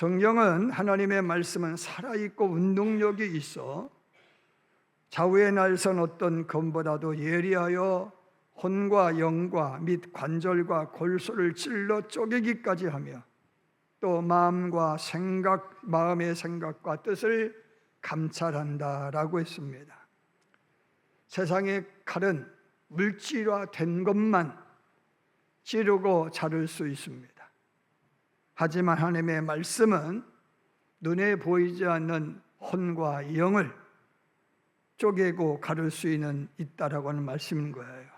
성경은 하나님의 말씀은 살아있고 운동력이 있어 좌우에 날선 어떤 검보다도 예리하여 혼과 영과 및 관절과 골수를 찔러 쪼개기까지 하며 또 마음의 생각과 뜻을 감찰한다라고 했습니다. 세상의 칼은 물질화된 것만 찌르고 자를 수 있습니다. 하지만 하나님의 말씀은 눈에 보이지 않는 혼과 영을 쪼개고 가를 수 있다라고 하는 말씀인 거예요.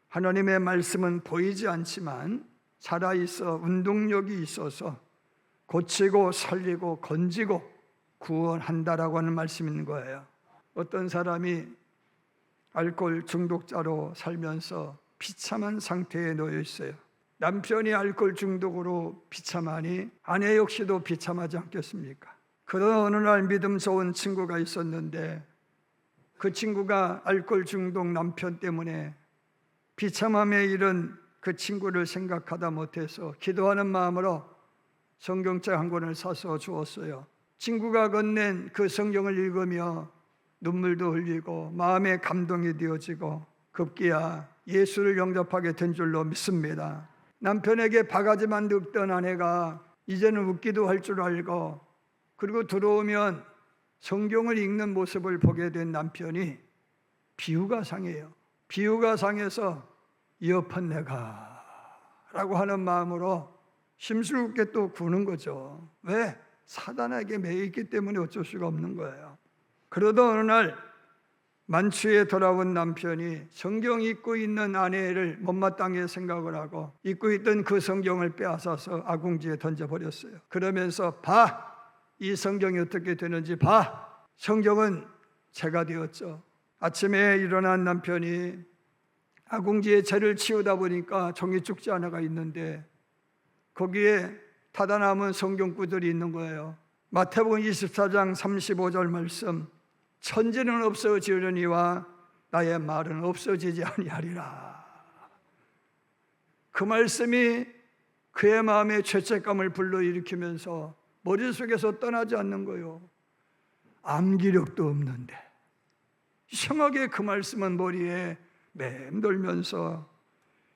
하나님의 말씀은 보이지 않지만 살아있어 운동력이 있어서 고치고 살리고 건지고 구원한다라고 하는 말씀인 거예요. 어떤 사람이 알코올 중독자로 살면서 비참한 상태에 놓여 있어요. 남편이 알코올 중독으로 비참하니 아내 역시도 비참하지 않겠습니까? 그런 어느 날 믿음 좋은 친구가 있었는데 그 친구가 알코올 중독 남편 때문에 비참함에 이른 그 친구를 생각하다 못해서 기도하는 마음으로 성경책 한 권을 사서 주었어요. 친구가 건넨 그 성경을 읽으며 눈물도 흘리고 마음에 감동이 되어지고 급기야 예수를 영접하게 된 줄로 믿습니다. 남편에게 바가지만 늙던 아내가 이제는 웃기도 할 줄 알고 그리고 들어오면 성경을 읽는 모습을 보게 된 남편이 비유가 상해요. 비유가 상해서 이어폰 내가 라고 하는 마음으로 심술궂게 또 구는 거죠. 왜? 사단에게 매이기 때문에 어쩔 수가 없는 거예요. 그러던 어느 날 만취에 돌아온 남편이 성경 읽고 있는 아내를 못마땅하게 생각을 하고 읽고 있던 그 성경을 빼앗아서 아궁지에 던져버렸어요. 그러면서 봐! 이 성경이 어떻게 되는지 봐! 성경은 죄가 되었죠. 아침에 일어난 남편이 아궁지에 죄를 치우다 보니까 종이축지 하나가 있는데 거기에 타다 남은 성경구들이 있는 거예요. 마태복음 24장 35절 말씀, 천지는 없어지려니와 나의 말은 없어지지 아니하리라. 그 말씀이 그의 마음에 죄책감을 불러일으키면서 머릿속에서 떠나지 않는 거예요. 암기력도 없는데 이상하게 그 말씀은 머리에 맴돌면서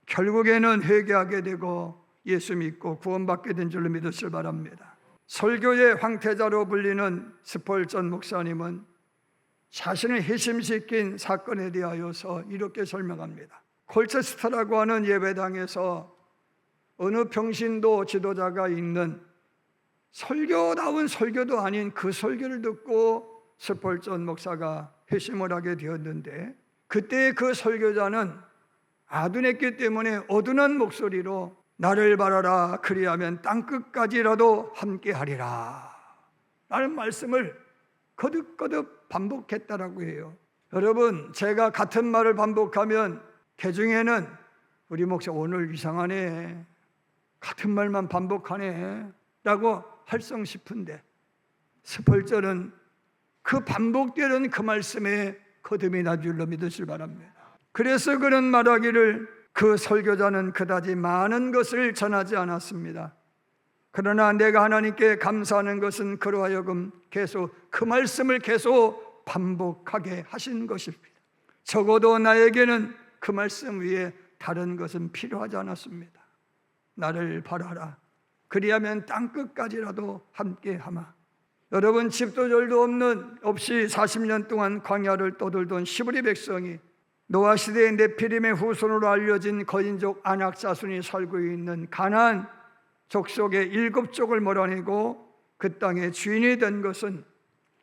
결국에는 회개하게 되고 예수 믿고 구원받게 된 줄로 믿으시길 바랍니다. 설교의 황태자로 불리는 스펄전 목사님은 자신을 회심시킨 사건에 대하여서 이렇게 설명합니다. 콜체스터라고 하는 예배당에서 어느 평신도 지도자가 읽는 설교다운 설교도 아닌 그 설교를 듣고 스펄전 목사가 회심을 하게 되었는데 그때 그 설교자는 아둔했기 때문에 어두운 목소리로 나를 바라라 그리하면 땅끝까지라도 함께하리라 라는 말씀을 거듭거듭 반복했다라고 해요. 여러분, 제가 같은 말을 반복하면 개중에는 우리 목사 오늘 이상하네, 같은 말만 반복하네 라고 할성 싶은데 스펄전은 그 반복되는 그 말씀에 거듭이 난 줄로 믿으시길 바랍니다. 그래서 그런 말하기를 그 설교자는 그다지 많은 것을 전하지 않았습니다. 그러나 내가 하나님께 감사하는 것은 그로 하여금 계속 그 말씀을 계속 반복하게 하신 것입니다. 적어도 나에게는 그 말씀 위에 다른 것은 필요하지 않았습니다. 나를 바라라 그리하면 땅끝까지라도 함께하마. 여러분, 집도 절도 없이 40년 동안 광야를 떠돌던 시브리 백성이 노아 시대의 네피림의 후손으로 알려진 거인족 아낙 자손이 살고 있는 가나안 족속의 7족을 몰아내고 그 땅의 주인이 된 것은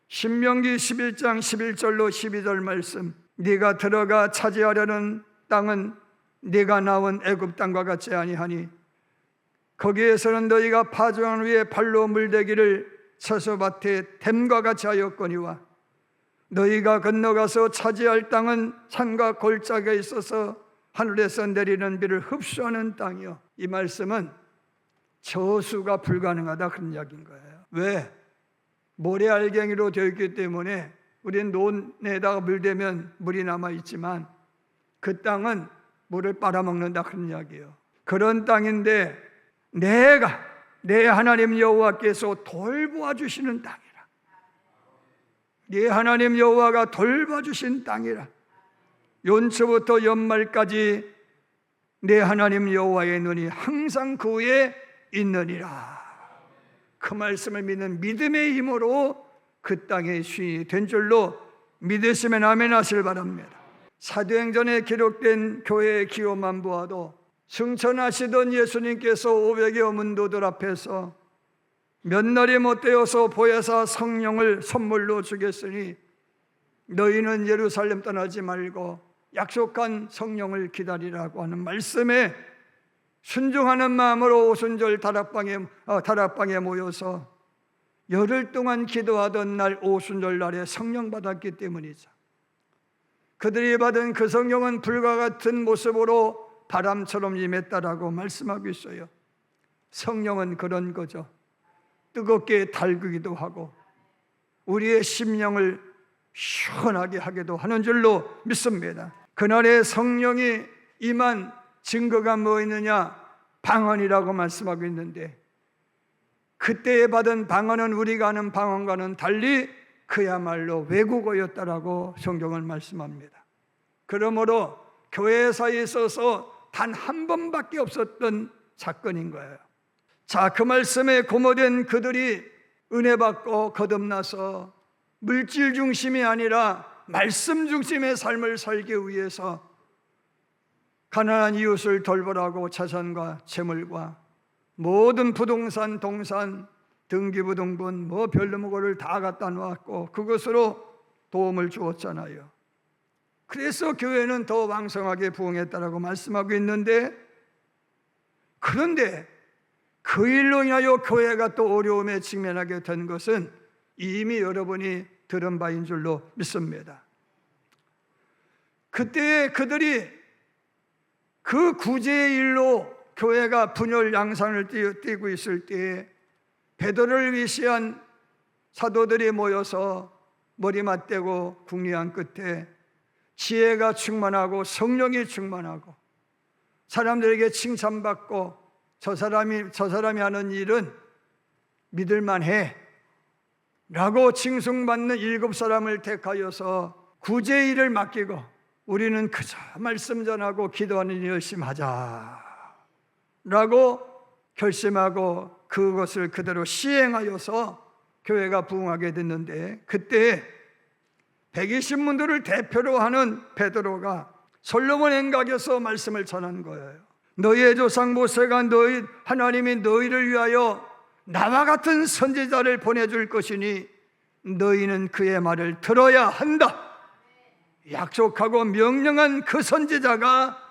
신명기 11장 11절로 12절 말씀, 네가 들어가 차지하려는 땅은 네가 나온 애굽 땅과 같지 아니하니 거기에서는 너희가 파종한 후에 발로 물대기를 처소밭에 댐과 같이 하였거니와 너희가 건너가서 차지할 땅은 산과 골짜기가 있어서 하늘에서 내리는 비를 흡수하는 땅이요. 이 말씀은 저수가 불가능하다 그런 이야기인 거예요. 왜? 모래알갱이로 되어 있기 때문에 우리는 논에다가 물 대면 물이 남아있지만 그 땅은 물을 빨아먹는다 그런 이야기예요. 그런 땅인데 내가 내 하나님 여호와께서 돌보아 주시는 땅이라. 네 하나님 여호와가 돌봐주신 땅이라. 연초부터 연말까지 내 하나님 여호와의 눈이 항상 그 위에 있느니라. 그 말씀을 믿는 믿음의 힘으로 그 땅의 주인이 된 줄로 믿으시면 아멘 하시길 바랍니다. 사도행전에 기록된 교회의 기호만 보아도 승천하시던 예수님께서 500여 문도들 앞에서 몇 날이 못 되어서 보혜사 성령을 선물로 주겠으니 너희는 예루살렘 떠나지 말고 약속한 성령을 기다리라고 하는 말씀에 순종하는 마음으로 오순절 다락방에 모여서 열흘 동안 기도하던 날 오순절 날에 성령 받았기 때문이죠. 그들이 받은 그 성령은 불과 같은 모습으로 바람처럼 임했다라고 말씀하고 있어요. 성령은 그런 거죠. 뜨겁게 달구기도 하고 우리의 심령을 시원하게 하기도 하는 줄로 믿습니다. 그날에 성령이 임한 증거가 뭐 있느냐? 방언이라고 말씀하고 있는데 그때에 받은 방언은 우리가 아는 방언과는 달리 그야말로 외국어였다라고 성경을 말씀합니다. 그러므로 교회 사이에 있어서 단 한 번밖에 없었던 사건인 거예요. 자, 그 말씀에 고모된 그들이 은혜 받고 거듭나서 물질 중심이 아니라 말씀 중심의 삶을 살기 위해서 가난한 이웃을 돌보라고 자산과 재물과 모든 부동산, 동산, 등기부등본 별로 거를 다 갖다 놓았고 그것으로 도움을 주었잖아요. 그래서 교회는 더 왕성하게 부흥했다라고 말씀하고 있는데, 그런데 그 일로 인하여 교회가 또 어려움에 직면하게 된 것은 이미 여러분이 들은 바인 줄로 믿습니다. 그때 그들이 그 구제의 일로 교회가 분열 양상을 띠고 있을 때에 베드로를 위시한 사도들이 모여서 머리 맞대고 궁리한 끝에 지혜가 충만하고 성령이 충만하고 사람들에게 칭찬받고 저 사람이 하는 일은 믿을만해 라고 칭송받는 7사람을 택하여서 구제의 일을 맡기고 우리는 그저 말씀 전하고 기도하는 일 열심히 하자 라고 결심하고 그것을 그대로 시행하여서 교회가 부흥하게 됐는데, 그때 120문도를 대표로 하는 베드로가 솔로몬 행각에서 말씀을 전한 거예요. 너희의 조상 모세가 하나님이 너희를 위하여 나와 같은 선지자를 보내줄 것이니 너희는 그의 말을 들어야 한다. 약속하고 명령한 그 선지자가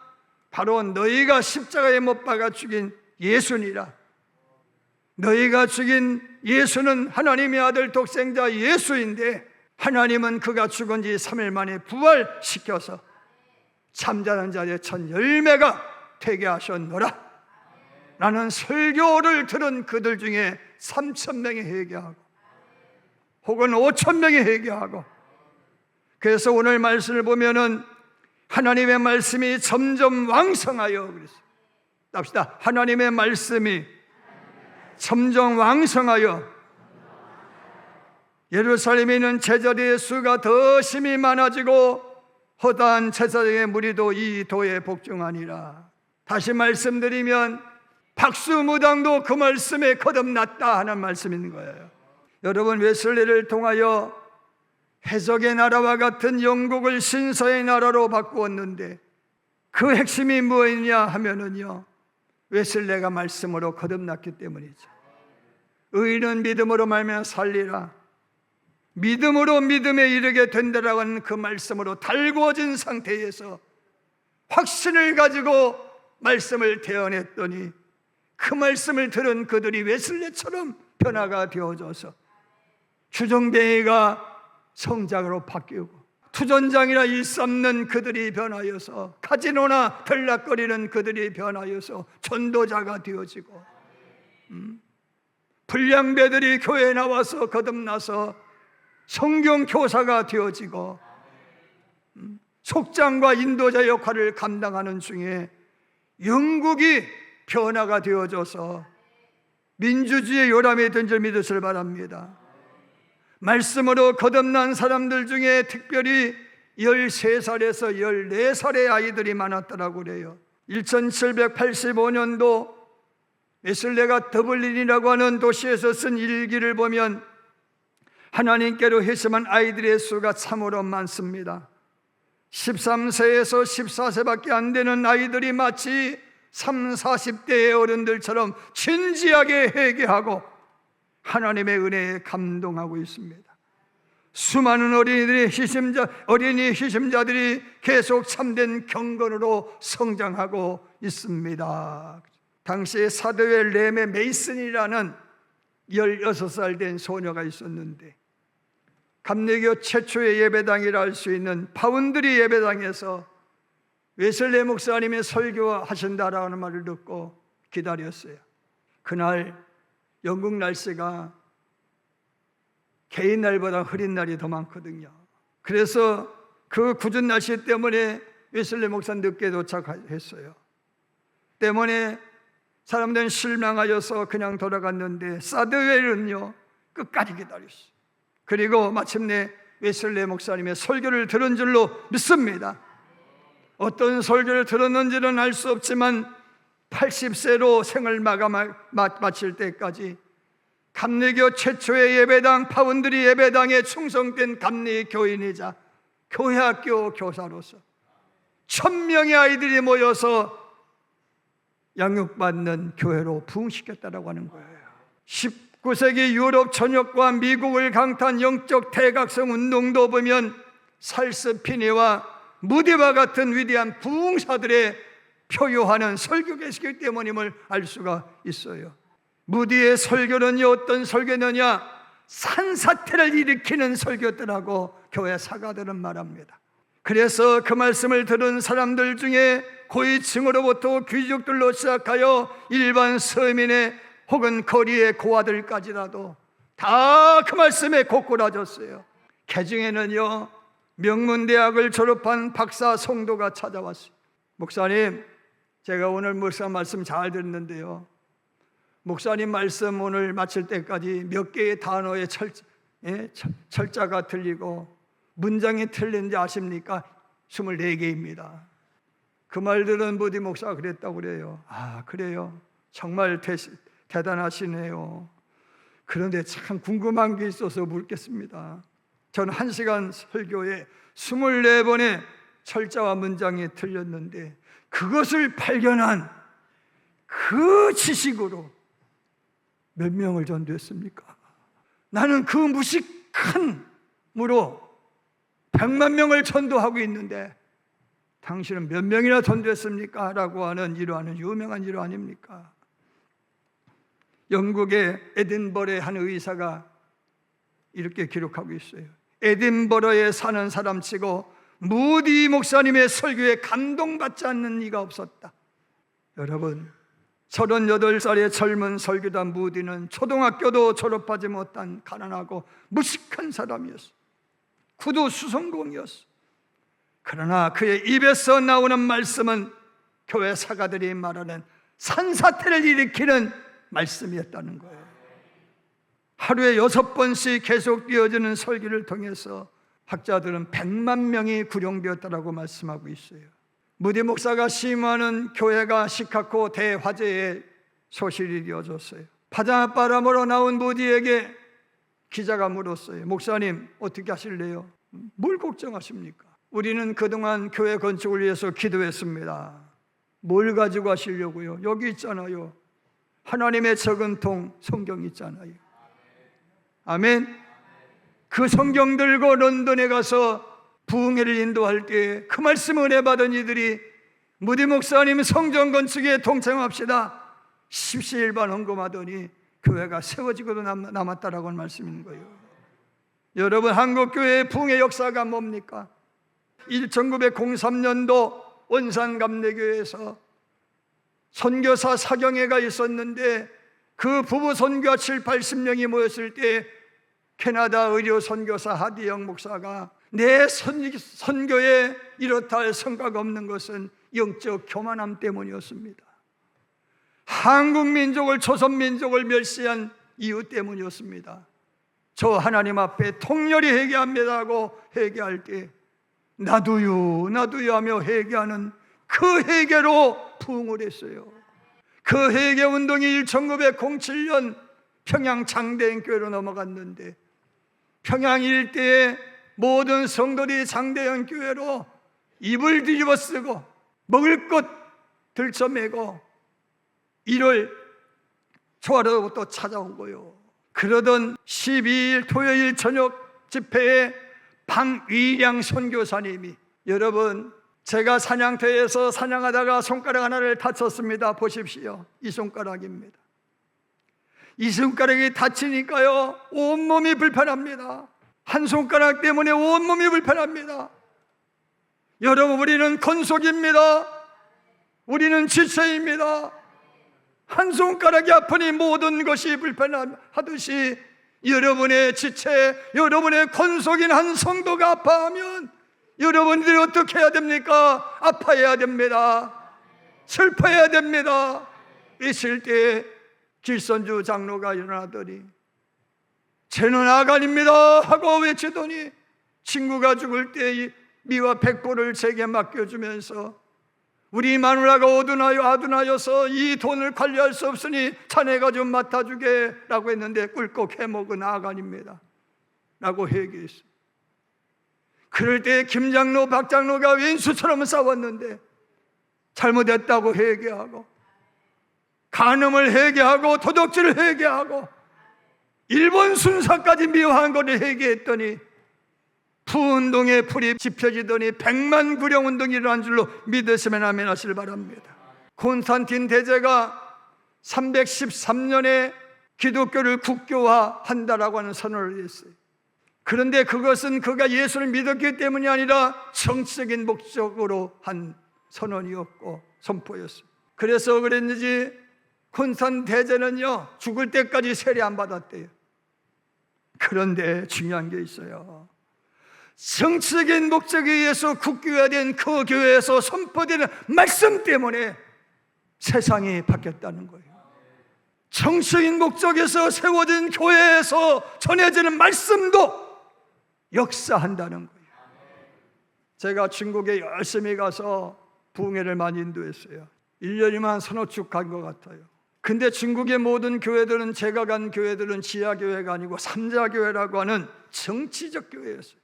바로 너희가 십자가에 못 박아 죽인 예수니라. 너희가 죽인 예수는 하나님의 아들 독생자 예수인데 하나님은 그가 죽은 지 3일 만에 부활시켜서 잠자는 자의 첫 열매가 되게 하셨노라 라는 설교를 들은 그들 중에 3,000명이 회개하고 혹은 5,000명이 회개하고, 그래서 오늘 말씀을 보면은 하나님의 말씀이 점점 왕성하여, 그랬어요. 합시다. 하나님의 말씀이 점점 왕성하여 예루살렘에 있는 제자리의 수가 더 심히 많아지고 허다한 제사장의 무리도 이 도에 복종하니라. 다시 말씀드리면 박수무당도 그 말씀에 거듭났다 하는 말씀인 거예요. 여러분, 웨슬리를 통하여 해적의 나라와 같은 영국을 신사의 나라로 바꾸었는데 그 핵심이 무엇이냐 하면은요, 웨슬레가 말씀으로 거듭났기 때문이죠. 의인은 믿음으로 말미암아 살리라. 믿음으로 믿음에 이르게 된다라고 하는 그 말씀으로 달구어진 상태에서 확신을 가지고 말씀을 대언했더니 그 말씀을 들은 그들이 웨슬레처럼 변화가 되어져서 주정뱅이가 성장으로 바뀌고 투전장이나 일삼는 그들이 변하여서 카지노나 들락거리는 그들이 변하여서 전도자가 되어지고 불량배들이 교회에 나와서 거듭나서 성경 교사가 되어지고 속장과 인도자 역할을 감당하는 중에 영국이 변화가 되어져서 민주주의의 요람이 된 줄 믿으시길 바랍니다. 말씀으로 거듭난 사람들 중에 특별히 13살에서 14살의 아이들이 많았더라고 그래요. 1785년도 웨슬레가 더블린이라고 하는 도시에서 쓴 일기를 보면 하나님께로 회심한 아이들의 수가 참으로 많습니다. 13세에서 14세밖에 안 되는 아이들이 마치 30, 40대의 어른들처럼 진지하게 회개하고 하나님의 은혜에 감동하고 있습니다. 수많은 어린이 희심자들이 계속 참된 경건으로 성장하고 있습니다. 당시에 사도의 레메 메이슨이라는 16살 된 소녀가 있었는데, 감리교 최초의 예배당이라 할 수 있는 파운드리 예배당에서 웨슬레 목사님의 설교하신다라는 말을 듣고 기다렸어요. 그날 영국 날씨가 개인 날보다 흐린 날이 더 많거든요. 그래서 그 굳은 날씨 때문에 웨슬레 목사 늦게 도착했어요. 때문에 사람들은 실망하여서 그냥 돌아갔는데 사드웰은요 끝까지 기다렸어요. 그리고 마침내 웨슬레 목사님의 설교를 들은 줄로 믿습니다. 어떤 설교를 들었는지는 알 수 없지만 80세로 생을 마칠 때까지 감리교 최초의 예배당 파운드리 예배당에 충성된 감리 교인이자 교회학교 교사로서 1000명의 아이들이 모여서 양육받는 교회로 부흥시켰다라고 하는 거예요. 19세기 유럽 전역과 미국을 강타한 영적 대각성 운동도 보면 살스 피니와 무디와 같은 위대한 부흥사들의 표효하는 설교계시기 때문임을 알 수가 있어요. 무디의 설교는요 어떤 설교느냐, 산사태를 일으키는 설교들하고 교회 사가들은 말합니다. 그래서 그 말씀을 들은 사람들 중에 고위층으로부터 귀족들로 시작하여 일반 서민의 혹은 거리의 고아들까지라도 다 그 말씀에 고꾸라졌어요. 개중에는요 명문대학을 졸업한 박사 성도가 찾아왔어요. 목사님, 제가 오늘 목사 말씀 잘 듣는데요, 목사님 말씀 오늘 마칠 때까지 몇 개의 단어의 철자가 틀리고 문장이 틀린지 아십니까? 24개입니다. 그 말 들은 무디 목사가 그랬다고 그래요. 아, 그래요? 정말 대단하시네요. 그런데 참 궁금한 게 있어서 묻겠습니다. 저는 1시간 설교에 24번의 철자와 문장이 틀렸는데 그것을 발견한 그 지식으로 몇 명을 전도했습니까? 나는 그 무식한 무로 100만 명을 전도하고 있는데 당신은 몇 명이나 전도했습니까? 라고 하는 이러한 유명한 일화 아닙니까? 영국의 에딘버러의 한 의사가 이렇게 기록하고 있어요. 에딘버러에 사는 사람치고 무디 목사님의 설교에 감동받지 않는 이가 없었다. 여러분, 38살의 젊은 설교단 무디는 초등학교도 졸업하지 못한 가난하고 무식한 사람이었어. 구두 수성공이었어. 그러나 그의 입에서 나오는 말씀은 교회 사가들이 말하는 산사태를 일으키는 말씀이었다는 거예요. 하루에 6번씩 계속 이어지는 설교를 통해서 학자들은 100만 명이 구령되었다라고 말씀하고 있어요. 무디 목사가 심호하는 교회가 시카고 대화재의 소실이 이어졌어요. 바닷바람으로 나온 무디에게 기자가 물었어요. 목사님, 어떻게 하실래요? 뭘 걱정하십니까? 우리는 그동안 교회 건축을 위해서 기도했습니다. 뭘 가지고 하시려고요? 여기 있잖아요. 하나님의 적은통 성경 있잖아요. 아멘. 그 성경 들고 런던에 가서 부흥회를 인도할 때 그 말씀 은혜 받은 이들이 무디 목사님 성전 건축에 동참합시다. 십시일반 헌금하더니 교회가 세워지고도 남았다라고 하는 말씀인 거예요. 여러분, 한국교회의 부흥의 역사가 뭡니까? 1903년도 원산감리교회에서 선교사 사경회가 있었는데 그 부부 선교사 70-80명이 모였을 때 캐나다 의료 선교사 하디영 목사가 내 선교에 이렇다 할 성과가 없는 것은 영적 교만함 때문이었습니다. 한국 민족을, 조선 민족을 멸시한 이유 때문이었습니다. 저 하나님 앞에 통렬히 회개합니다 하고 회개할 때 나도요 하며 회개하는 그 회개로 부흥을 했어요. 그 회개 운동이 1907년 평양 장대현교회로 넘어갔는데, 평양 일대의 모든 성도들이 장대현 교회로 이불 뒤집어 쓰고 먹을 것 들쳐매고 1월 초하루부터 찾아온 거요. 그러던 12일 토요일 저녁 집회에 방위량 선교사님이, 여러분 제가 사냥터에서 사냥하다가 손가락 하나를 다쳤습니다. 보십시오. 이 손가락입니다. 이 손가락이 다치니까요 온몸이 불편합니다. 한 손가락 때문에 온몸이 불편합니다. 여러분, 우리는 건속입니다. 우리는 지체입니다. 한 손가락이 아프니 모든 것이 불편하듯이 여러분의 지체, 여러분의 건속인 한 성도가 아파하면 여러분들이 어떻게 해야 됩니까? 아파해야 됩니다. 슬퍼해야 됩니다. 있을 때 길선주 장로가 일어나더니 쟤는 아간입니다 하고 외치더니 친구가 죽을 때 미와 백보를 제게 맡겨주면서 우리 마누라가 아둔하여서 이 돈을 관리할 수 없으니 자네가 좀 맡아주게 라고 했는데 꿀꺽 해먹은 아간입니다 라고 회개했어요. 그럴 때 김장로, 박장로가 왼수처럼 싸웠는데 잘못했다고 회개하고, 간음을 회개하고, 도둑질을 회개하고, 일본 순사까지 미워한 것을 회개했더니 부운동에 불이 지펴지더니 100만 구령운동이 일어난 줄로 믿으시면 아멘 하시길 바랍니다. 콘스탄틴 대제가 313년에 기독교를 국교화한다라고 하는 선언을 했어요. 그런데 그것은 그가 예수를 믿었기 때문이 아니라 정치적인 목적으로 한 선언이었고 선포였어요. 그래서 그랬는지 콘스탄틴 대제는요 죽을 때까지 세례 안 받았대요. 그런데 중요한 게 있어요. 정치적인 목적에 의해서 국교화된 그 교회에서 선포되는 말씀 때문에 세상이 바뀌었다는 거예요. 정치적인 목적에서 세워진 교회에서 전해지는 말씀도 역사한다는 거예요. 제가 중국에 열심히 가서 부흥회를 많이 인도했어요. 1년이면 서너 축 간 것 같아요. 근데 중국의 모든 교회들은, 제가 간 교회들은 지하교회가 아니고 삼자교회라고 하는 정치적 교회였어요.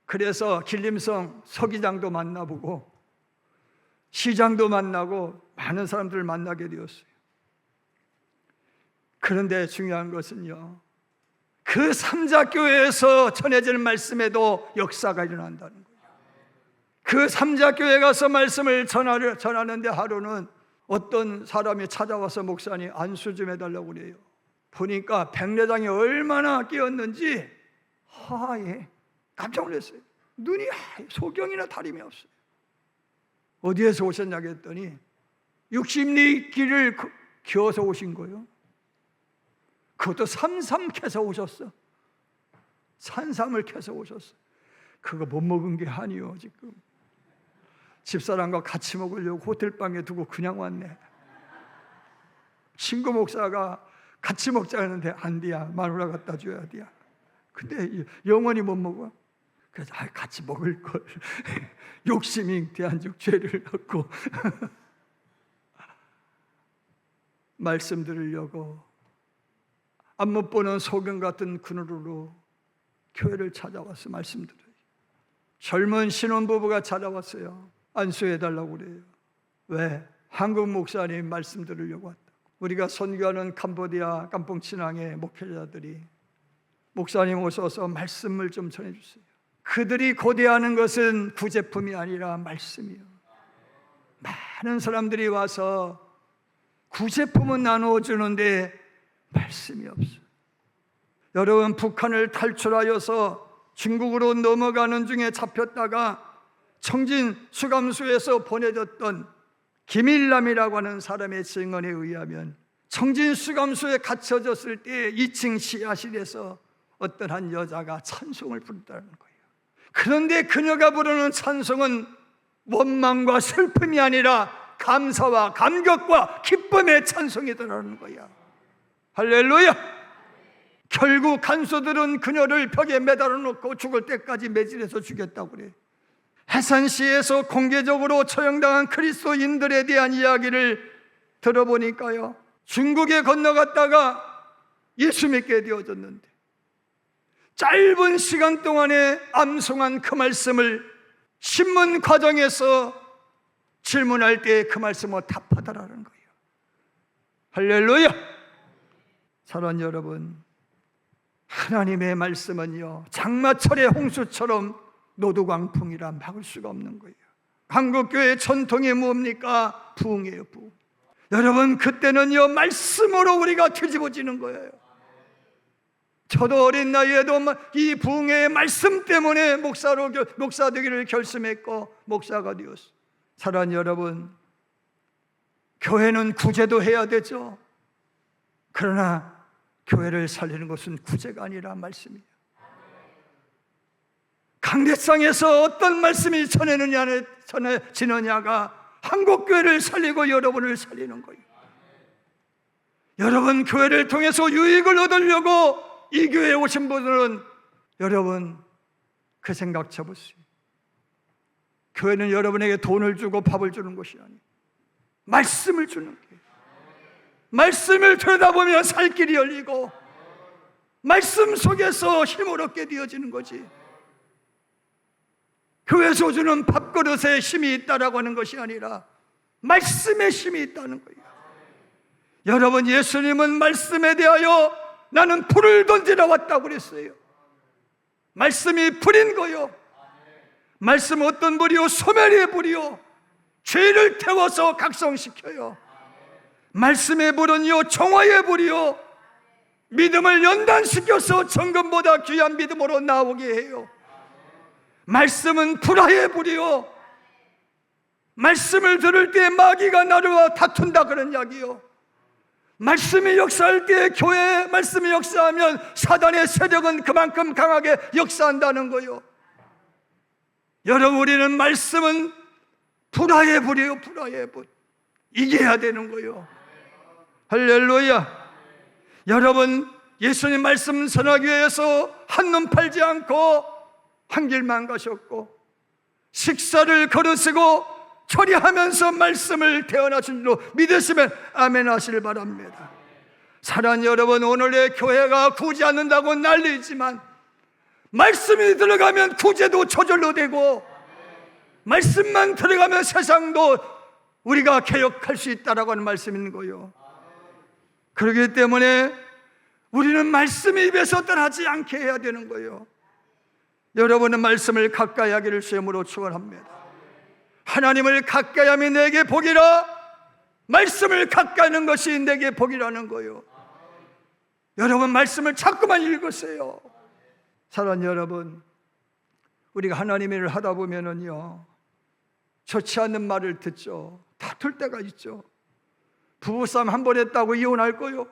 그래서 길림성 서기장도 만나보고 시장도 만나고 많은 사람들을 만나게 되었어요. 그런데 중요한 것은요, 그 삼자교회에서 전해지는 말씀에도 역사가 일어난다는 거예요. 그 삼자교회 가서 말씀을 전하는데 하루는 어떤 사람이 찾아와서 목사님 안수 좀 해달라고 그래요. 보니까 백내장이 얼마나 끼었는지 하얘. 깜짝 놀랐어요. 눈이 소경이나 다름이 없어요. 어디에서 오셨냐고 했더니 60리 길을 기어서 오신 거예요. 그것도 삼삼 캐서 오셨어. 산삼을 캐서 오셨어. 그거 못 먹은 게 아니요. 지금 집사람과 같이 먹으려고 호텔방에 두고 그냥 왔네. 친구 목사가 같이 먹자 하는데 안 돼야, 마누라 갖다 줘야 돼야. 근데 영원히 못 먹어. 그래서 같이 먹을 걸. 욕심이 대한적 죄를 갖고 말씀 들으려고 안 못 보는 소경 같은 그늘으로 교회를 찾아와서 말씀 들어요. 젊은 신혼부부가 찾아왔어요. 안수해달라고 그래요. 왜? 한국 목사님 말씀 들으려고 왔다. 우리가 선교하는 캄보디아 깜뽕친항의 목회자들이 목사님 오셔서 말씀을 좀 전해주세요. 그들이 고대하는 것은 구제품이 아니라 말씀이요. 많은 사람들이 와서 구제품은 나누어주는데 말씀이 없어요. 여러분, 북한을 탈출하여서 중국으로 넘어가는 중에 잡혔다가 청진 수감소에서 보내졌던 김일남이라고 하는 사람의 증언에 의하면 청진 수감소에 갇혀졌을 때 2층 지하실에서 어떤 한 여자가 찬송을 부르다는 거예요. 그런데 그녀가 부르는 찬송은 원망과 슬픔이 아니라 감사와 감격과 기쁨의 찬송이 들어가는 거야. 할렐루야. 결국 간수들은 그녀를 벽에 매달아 놓고 죽을 때까지 매질해서 죽였다고 그래. 해산시에서 공개적으로 처형당한 그리스도인들에 대한 이야기를 들어보니까요, 중국에 건너갔다가 예수 믿게 되어졌는데 짧은 시간 동안에 암송한 그 말씀을 신문 과정에서 질문할 때 그 말씀을 답하더라는 거예요. 할렐루야. 사랑하는 여러분, 하나님의 말씀은요, 장마철의 홍수처럼 노두광풍이라 막을 수가 없는 거예요. 한국교회의 전통이 뭡니까? 부흥이에요, 부흥. 여러분, 그때는요 말씀으로 우리가 뒤집어지는 거예요. 저도 어린 나이에도 이 부흥의 말씀 때문에 목사 되기를 결심했고 목사가 되었어요. 사랑하는 여러분, 교회는 구제도 해야 되죠. 그러나 교회를 살리는 것은 구제가 아니라 말씀이에요. 강대상에서 어떤 말씀이 전해지느냐가 한국교회를 살리고 여러분을 살리는 거예요. 여러분, 교회를 통해서 유익을 얻으려고 이 교회에 오신 분들은 여러분 그 생각 접으세요. 교회는 여러분에게 돈을 주고 밥을 주는 것이 아니에요. 말씀을 주는 거예요. 말씀을 들여다보면 살 길이 열리고 말씀 속에서 힘을 얻게 되어지는 거지. 교회에서 주는 밥그릇에 힘이 있다라고 하는 것이 아니라 말씀에 힘이 있다는 거예요. 여러분, 예수님은 말씀에 대하여 나는 불을 던지러 왔다고 그랬어요. 말씀이 불인 거요. 말씀 어떤 불이요? 소멸의 불이요. 죄를 태워서 각성시켜요. 말씀의 불은요 정화의 불이요, 믿음을 연단시켜서 정금보다 귀한 믿음으로 나오게 해요. 말씀은 불화의 불이요, 말씀을 들을 때 마귀가 나와 다툰다 그런 이야기요. 말씀이 역사할 때 교회에 말씀이 역사하면 사단의 세력은 그만큼 강하게 역사한다는 거요. 여러분, 우리는 말씀은 불화의 불이요, 불화의 불. 이겨야 되는 거요. 할렐루야. 여러분, 예수님 말씀 선하교회에서 한눈 팔지 않고 한 길만 가셨고 식사를 거르시고 처리하면서 말씀을 태어나신 줄로 믿으시면 아멘 하시길 바랍니다. 사랑하는 여러분, 오늘의 교회가 구지 않는다고 난리지만 말씀이 들어가면 구제도 저절로 되고 말씀만 들어가면 세상도 우리가 개혁할 수 있다라고 하는 말씀이 있는 거예요. 그렇기 때문에 우리는 말씀의 입에서 떠나지 않게 해야 되는 거예요. 여러분은 말씀을 가까이 하기를 주님으로 축원합니다. 하나님을 가까이 하면 내게 복이라, 말씀을 가까이 하는 것이 내게 복이라는 거예요. 여러분, 말씀을 자꾸만 읽으세요. 사랑하는 여러분, 우리가 하나님의 일을 하다 보면은요 좋지 않는 말을 듣죠. 다툴 때가 있죠. 부부싸움 한 번 했다고 이혼할 거요?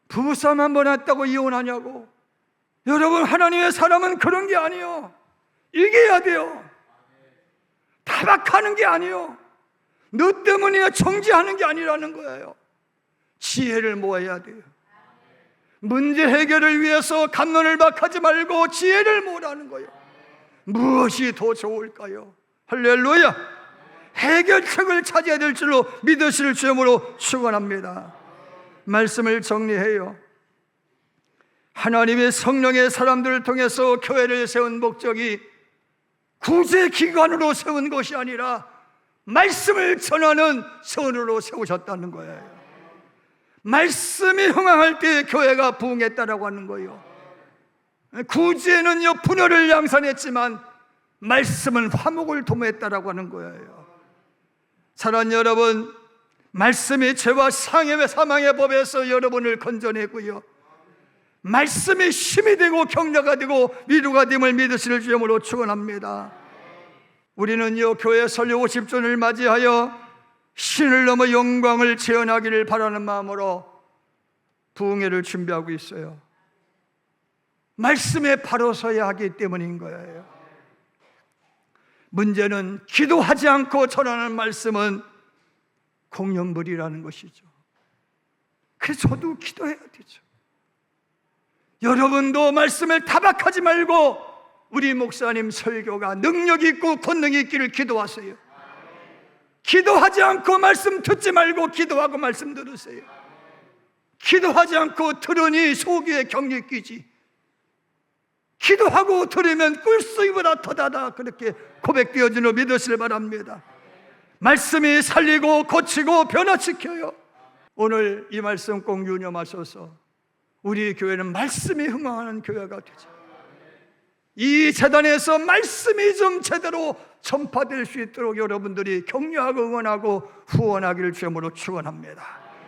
부부싸움 한 번 했다고 이혼하냐고? 여러분, 하나님의 사람은 그런 게 아니에요. 이겨야 돼요. 타박하는 게 아니에요. 너 때문에 정지하는 게 아니라는 거예요. 지혜를 모아야 돼요. 문제 해결을 위해서 갑론을 박하지 말고 지혜를 모으라는 거예요. 무엇이 더 좋을까요? 할렐루야. 해결책을 찾아야 될 줄로 믿으실 주님으로 축원합니다. 말씀을 정리해요. 하나님의 성령의 사람들을 통해서 교회를 세운 목적이 구제기관으로 세운 것이 아니라 말씀을 전하는 선으로 세우셨다는 거예요. 말씀이 흥황할 때 교회가 부흥했다라고 하는 거예요. 구제는요 분열을 양산했지만 말씀은 화목을 도모했다라고 하는 거예요. 사랑하는 여러분, 말씀이 죄와 사망의 법에서 여러분을 건져내고요, 말씀이 힘이 되고 격려가 되고 위로가 됨을 믿으실 주님으로 축원합니다. 우리는요 교회 설립 50주년을 맞이하여 신을 넘어 영광을 재현하기를 바라는 마음으로 부흥회를 준비하고 있어요. 말씀에 바로 서야 하기 때문인 거예요. 문제는 기도하지 않고 전하는 말씀은 공연물이라는 것이죠. 그래서 저도 기도해야 되죠. 여러분도 말씀을 타박하지 말고 우리 목사님 설교가 능력 있고 권능 있기를 기도하세요. 기도하지 않고 말씀 듣지 말고 기도하고 말씀 들으세요. 기도하지 않고 들으니 속에 경리 끼지, 기도하고 들으면 꿀수이보다 더다다, 그렇게 고백되어지는 믿으시길 바랍니다. 말씀이 살리고 고치고 변화시켜요. 오늘 이 말씀 꼭 유념하셔서 우리 교회는 말씀이 흥황하는 교회가 되죠. 이 재단에서 말씀이 좀 제대로 전파될 수 있도록 여러분들이 격려하고 응원하고 후원하기를 주님으로 축원합니다.